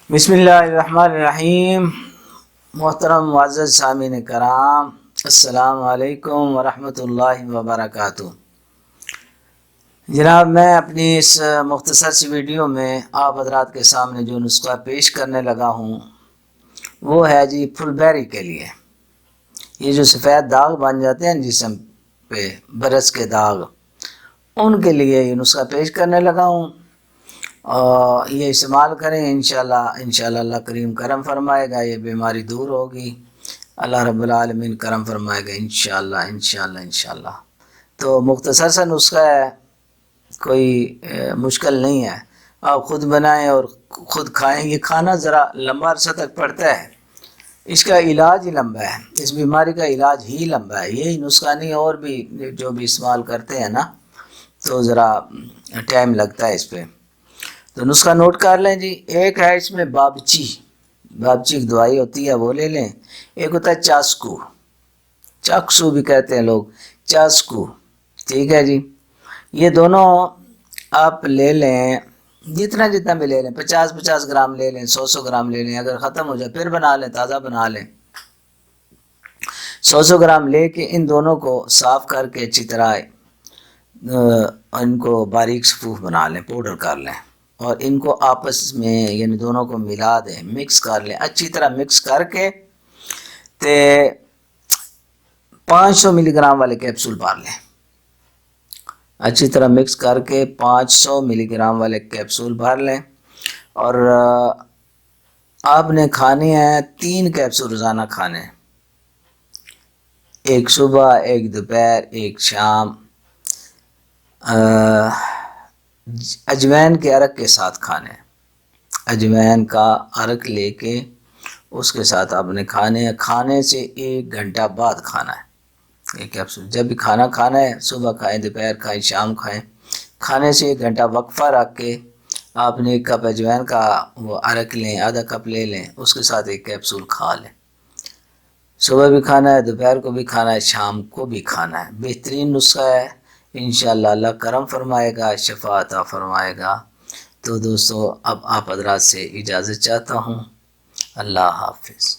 بسم اللہ الرحمن الرحیم۔ محترم معزز سامعین کرام، السلام علیکم ورحمۃ اللہ وبرکاتہ۔ جناب، میں اپنی اس مختصر سی ویڈیو میں آپ حضرات کے سامنے جو نسخہ پیش کرنے لگا ہوں وہ ہے جی پھل بیری کے لیے۔ یہ جو سفید داغ بن جاتے ہیں جسم پہ، برس کے داغ، ان کے لیے یہ نسخہ پیش کرنے لگا ہوں، اور یہ استعمال کریں انشاءاللہ اللہ کریم کرم فرمائے گا، یہ بیماری دور ہوگی، اللہ رب العالمین کرم فرمائے گا انشاءاللہ۔ تو مختصر سا نسخہ ہے، کوئی مشکل نہیں ہے، آپ خود بنائیں اور خود کھائیں۔ یہ کھانا ذرا لمبا عرصہ تک پڑتا ہے، اس کا علاج ہی لمبا ہے، اس بیماری کا علاج ہی لمبا ہے، یہی نسخہ نہیں، اور بھی جو بھی استعمال کرتے ہیں نا تو ذرا ٹائم لگتا ہے اس پہ۔ تو نسخہ نوٹ کر لیں جی۔ ایک ہے اس میں بابچی کی دوائی ہوتی ہے، وہ لے لیں۔ ایک ہوتا ہے چاکسو بھی کہتے ہیں لوگ، چاسکو، ٹھیک ہے جی۔ یہ دونوں آپ لے لیں، جتنا بھی لے لیں، 50 گرام لے لیں، 100 گرام لے لیں، اگر ختم ہو جائے پھر بنا لیں، تازہ بنا لیں۔ 100 گرام لے کے ان دونوں کو صاف کر کے اچھی طرح ان کو باریک صفوف بنا لیں، پاؤڈر کر لیں، اور ان کو آپس میں یعنی دونوں کو ملا دیں، مکس کر لیں، اچھی طرح مکس کر کے تے 500 ملی گرام والے کیپسول بھر لیں، اچھی طرح مکس کر کے 500 ملی گرام والے کیپسول بھر لیں، اور آپ نے کھانے ہیں 3 کیپسول روزانہ کھانے، ایک صبح، ایک دوپہر، ایک شام، اجوین کے عرق کے ساتھ کھانے، اجوین کا عرق لے کے اس کے ساتھ آپ نے کھانے ہیں، کھانے سے 1 گھنٹہ بعد کھانا ہے یہ کیپسول۔ جب بھی کھانا ہے، صبح کھائیں، دوپہر کھائیں، شام کھائیں، کھانے سے 1 گھنٹہ وقفہ رکھ کے آپ نے 1 کپ اجوین کا وہ عرق لیں، آدھا کپ لے لیں، اس کے ساتھ 1 کیپسول کھا لیں۔ صبح بھی کھانا ہے، دوپہر کو بھی کھانا ہے، شام کو بھی کھانا ہے۔ بہترین نسخہ ہے، انشاءاللہ اللہ کرم فرمائے گا، شفا عطا فرمائے گا۔ تو دوستو، اب آپ حضرات سے اجازت چاہتا ہوں، اللہ حافظ۔